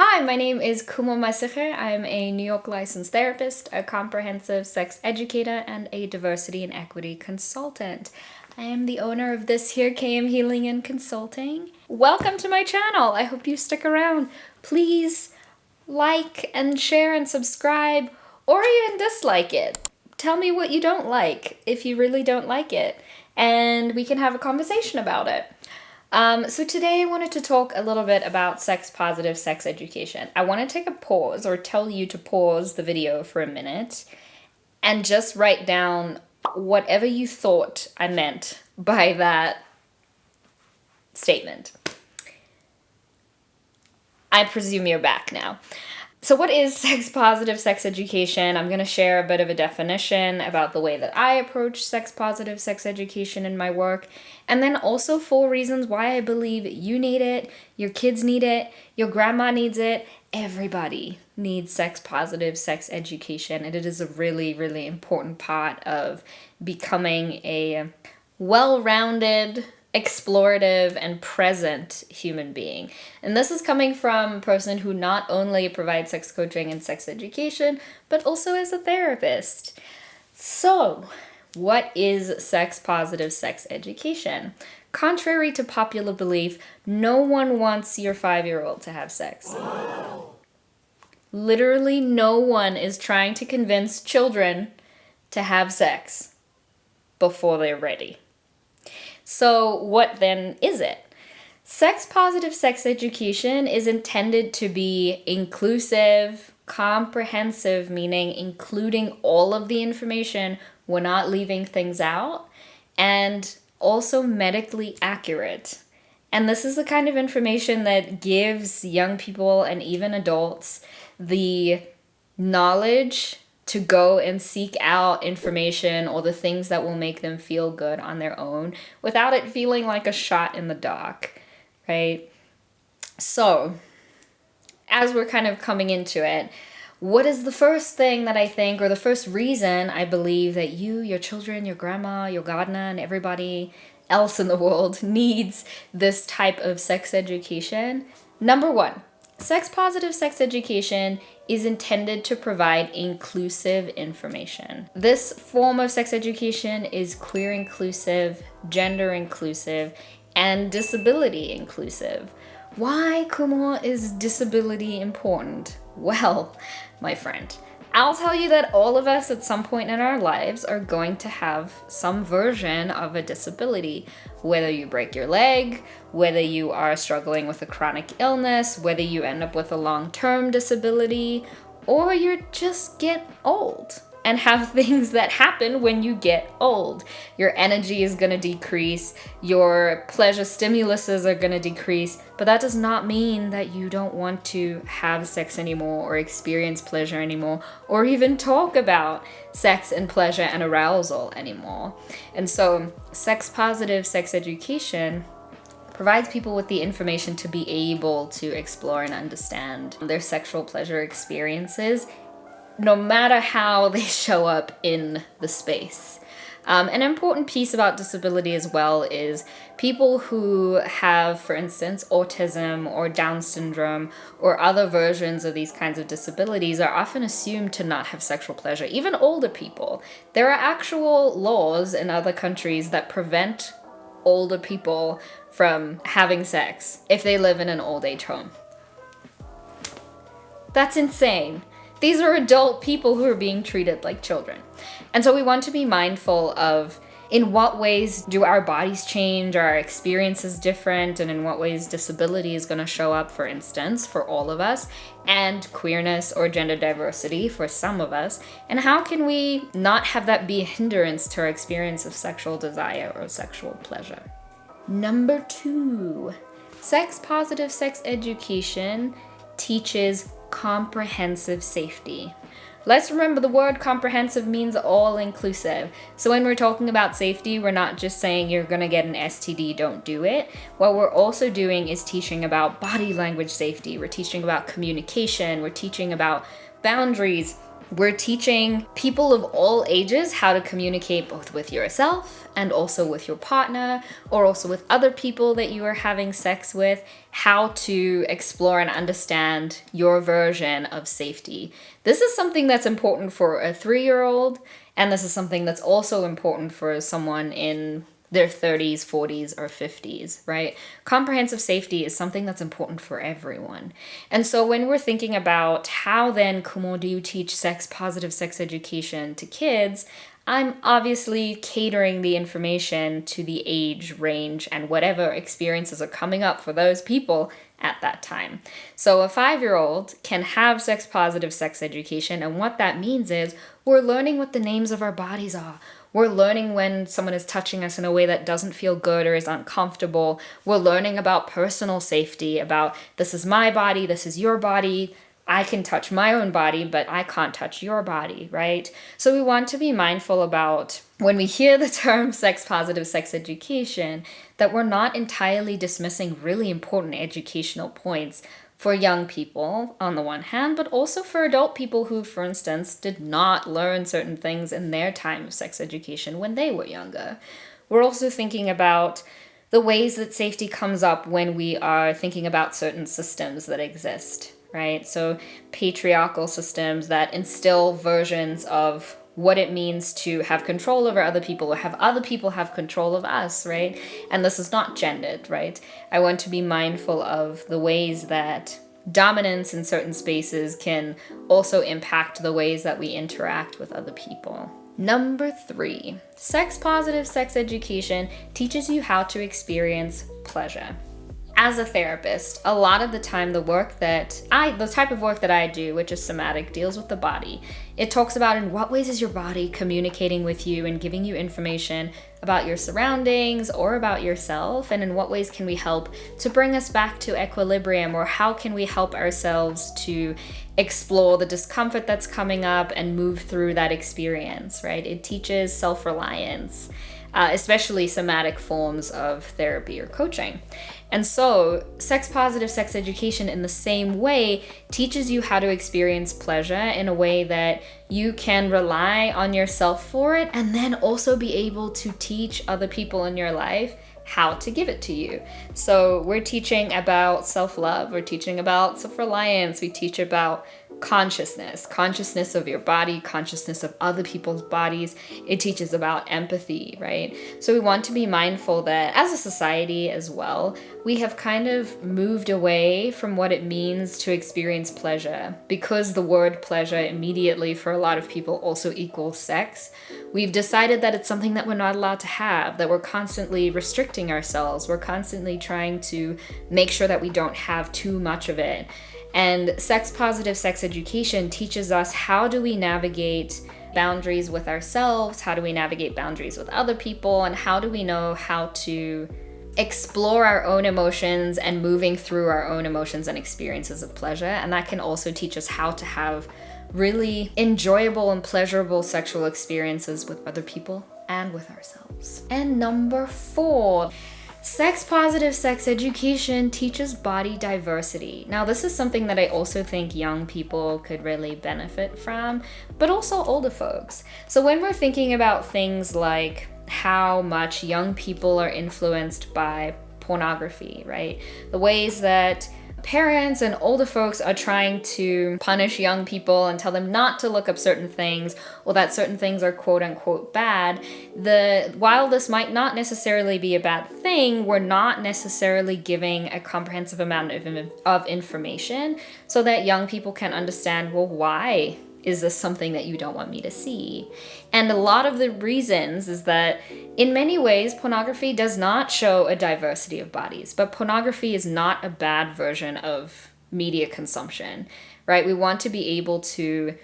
Hi, my name is Kumo Masicher. I'm a New York licensed therapist, a comprehensive sex educator, and a diversity and equity consultant. I am the owner of this here KM Healing and Consulting. Welcome to my channel. I hope you stick around. Please like and share and subscribe, or even dislike it. Tell me what you don't like if you really don't like it, and we can have a conversation about it. So today I wanted to talk a little bit about sex-positive sex education. I want to take a pause, or tell you to pause the video for a minute and just write down whatever you thought I meant by that statement. I presume you're back now. So what is sex-positive sex education? I'm going to share a bit of a definition about the way that I approach sex-positive sex education in my work, and then also 4 reasons why I believe you need it, your kids need it, your grandma needs it, everybody needs sex-positive sex education, and it is a really, really important part of becoming a well-rounded, explorative, and present human being. And this is coming from a person who not only provides sex coaching and sex education, but also is a therapist. So, what is sex-positive sex education? Contrary to popular belief, no one wants your 5-year-old to have sex. Literally no one is trying to convince children to have sex before they're ready. So what then is it? Sex-positive sex education is intended to be inclusive, comprehensive, meaning including all of the information, we're not leaving things out, and also medically accurate. And this is the kind of information that gives young people and even adults the knowledge to go and seek out information or the things that will make them feel good on their own without it feeling like a shot in the dark, right? So, as we're kind of coming into it, what is the first thing that I think, or the first reason I believe that you, your children, your grandma, your gardener, and everybody else in the world needs this type of sex education? Number 1, sex-positive sex education is intended to provide inclusive information. This form of sex education is queer inclusive, gender inclusive, and disability inclusive. Why, Kumo, is disability important? Well, my friend, I'll tell you that all of us at some point in our lives are going to have some version of a disability. Whether you break your leg, whether you are struggling with a chronic illness, whether you end up with a long-term disability, or you just get old and have things that happen when you get old. Your energy is going to decrease, your pleasure stimuluses are going to decrease, but that does not mean that you don't want to have sex anymore or experience pleasure anymore or even talk about sex and pleasure and arousal anymore. And so sex-positive sex education provides people with the information to be able to explore and understand their sexual pleasure experiences, no matter how they show up in the space. An important piece about disability as well is people who have, for instance, autism or Down syndrome or other versions of these kinds of disabilities are often assumed to not have sexual pleasure, even older people. There are actual laws in other countries that prevent older people from having sex if they live in an old age home. That's insane. These are adult people who are being treated like children. And so we want to be mindful of in what ways do our bodies change, are our experiences different, and in what ways disability is going to show up, for instance, for all of us, and queerness or gender diversity for some of us, and how can we not have that be a hindrance to our experience of sexual desire or sexual pleasure. Number 2, sex-positive sex education teaches comprehensive safety. Let's remember the word comprehensive means all-inclusive. So when we're talking about safety, we're not just saying you're gonna get an STD, don't do it. What we're also doing is teaching about body language safety. We're teaching about communication. We're teaching about boundaries, We're teaching people of all ages how to communicate both with yourself and also with your partner, or also with other people that you are having sex with, how to explore and understand your version of safety. This is something that's important for a 3-year-old, and this is something that's also important for someone in their 30s, 40s, or 50s, right? Comprehensive safety is something that's important for everyone. And so when we're thinking about how then, Kumo, do you teach positive sex education to kids, I'm obviously catering the information to the age range and whatever experiences are coming up for those people at that time. So a 5-year-old can have positive sex education, and what that means is we're learning what the names of our bodies are. We're learning when someone is touching us in a way that doesn't feel good or is uncomfortable. We're learning about personal safety, about this is my body, this is your body. I can touch my own body, but I can't touch your body, right? So we want to be mindful about when we hear the term positive sex education, that we're not entirely dismissing really important educational points for young people on the one hand, but also for adult people who, for instance, did not learn certain things in their time of sex education when they were younger. We're also thinking about the ways that safety comes up when we are thinking about certain systems that exist, right? So patriarchal systems that instill versions of what it means to have control over other people or have other people have control of us, right? And this is not gendered, right? I want to be mindful of the ways that dominance in certain spaces can also impact the ways that we interact with other people. Number 3, positive sex education teaches you how to experience pleasure. As a therapist, a lot of the time the type of work that I do, which is somatic, deals with the body. It talks about in what ways is your body communicating with you and giving you information about your surroundings or about yourself, and in what ways can we help to bring us back to equilibrium, or how can we help ourselves to explore the discomfort that's coming up and move through that experience, right? It teaches self-reliance, especially somatic forms of therapy or coaching. And so positive sex education in the same way teaches you how to experience pleasure in a way that you can rely on yourself for it, and then also be able to teach other people in your life how to give it to you. So we're teaching about self-love, we're teaching about self-reliance, we teach about consciousness of your body, consciousness of other people's bodies. It teaches about empathy, right? So we want to be mindful that as a society as well, we have kind of moved away from what it means to experience pleasure, because the word pleasure immediately for a lot of people also equals sex. We've decided that it's something that we're not allowed to have, that we're constantly restricting ourselves. We're constantly trying to make sure that we don't have too much of it. And positive sex education teaches us how do we navigate boundaries with ourselves, how do we navigate boundaries with other people, and how do we know how to explore our own emotions and moving through our own emotions and experiences of pleasure. And that can also teach us how to have really enjoyable and pleasurable sexual experiences with other people and with ourselves. And number 4, positive sex education teaches body diversity. Now, this is something that I also think young people could really benefit from, but also older folks. So when we're thinking about things like how much young people are influenced by pornography, right? The ways that parents and older folks are trying to punish young people and tell them not to look up certain things, or that certain things are quote unquote bad. While this might not necessarily be a bad thing, we're not necessarily giving a comprehensive amount of information so that young people can understand, well, why is this something that you don't want me to see? And a lot of the reasons is that in many ways, pornography does not show a diversity of bodies, but pornography is not a bad version of media consumption, right? We want to be able to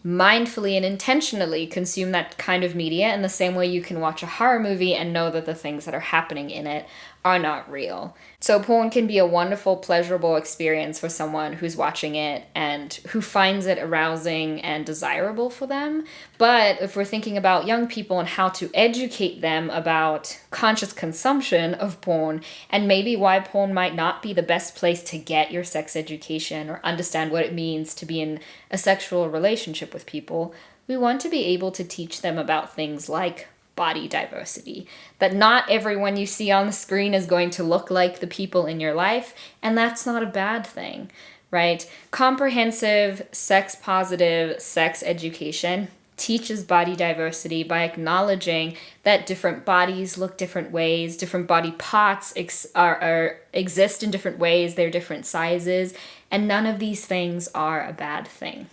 mindfully and intentionally consume that kind of media in the same way you can watch a horror movie and know that the things that are happening in it are not real. So porn can be a wonderful, pleasurable experience for someone who's watching it and who finds it arousing and desirable for them. But if we're thinking about young people and how to educate them about conscious consumption of porn and maybe why porn might not be the best place to get your sex education or understand what it means to be in a sexual relationship with people, we want to be able to teach them about things like body diversity, that not everyone you see on the screen is going to look like the people in your life, and that's not a bad thing, right? Comprehensive, sex-positive sex education teaches body diversity by acknowledging that different bodies look different ways, different body parts exist in different ways, they're different sizes, and none of these things are a bad thing.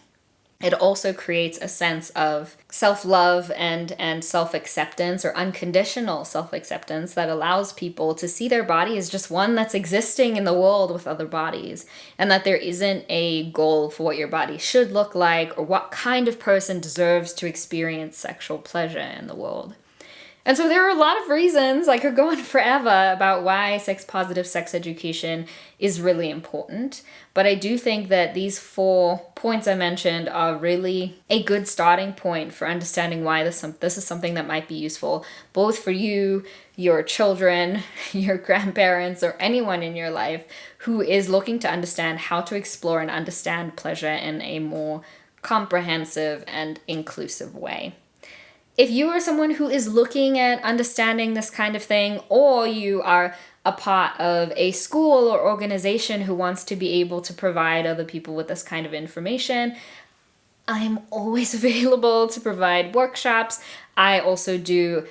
It also creates a sense of self-love and self-acceptance, or unconditional self-acceptance, that allows people to see their body as just one that's existing in the world with other bodies, and that there isn't a goal for what your body should look like or what kind of person deserves to experience sexual pleasure in the world. And so there are a lot of reasons, I could go on forever about why sex-positive sex education is really important. But I do think that these 4 points I mentioned are really a good starting point for understanding why this is something that might be useful, both for you, your children, your grandparents, or anyone in your life who is looking to understand how to explore and understand pleasure in a more comprehensive and inclusive way. If you are someone who is looking at understanding this kind of thing, or you are a part of a school or organization who wants to be able to provide other people with this kind of information, I'm always available to provide workshops. I also do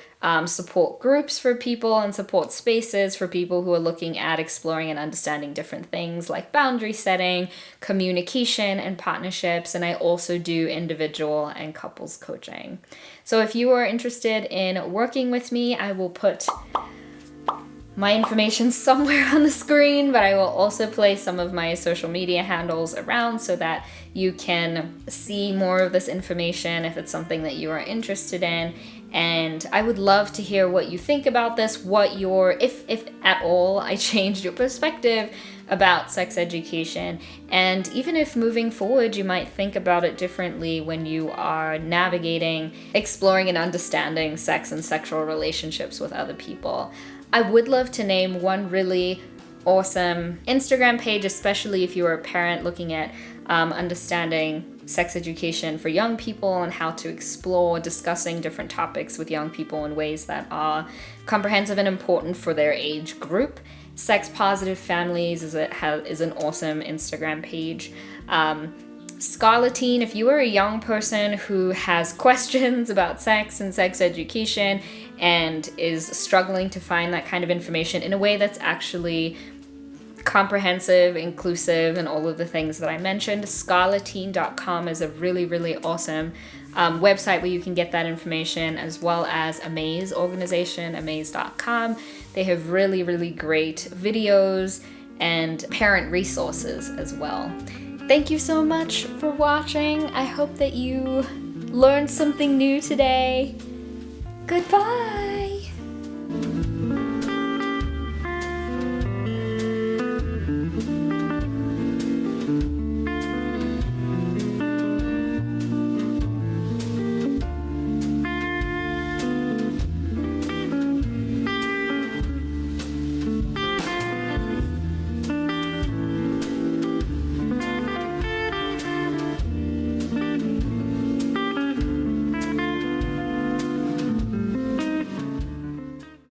support groups for people and support spaces for people who are looking at exploring and understanding different things like boundary setting, communication, and partnerships. And I also do individual and couples coaching. So if you are interested in working with me, I will put my information somewhere on the screen, but I will also place some of my social media handles around so that you can see more of this information if it's something that you are interested in. And I would love to hear what you think about this, if at all I changed your perspective about sex education, and even if moving forward you might think about it differently when you are navigating, exploring, and understanding sex and sexual relationships with other people. I would love to name one really awesome Instagram page, especially if you are a parent looking at understanding sex education for young people and how to explore discussing different topics with young people in ways that are comprehensive and important for their age group. Sex Positive Families is an awesome Instagram page. Scarletine, if you are a young person who has questions about sex and sex education and is struggling to find that kind of information in a way that's actually comprehensive, inclusive, and all of the things that I mentioned, scarletine.com is a really, really awesome website where you can get that information, as well as Amaze organization, amaze.com. They have really, really great videos and parent resources as well. Thank you so much for watching. I hope that you learned something new today. Goodbye.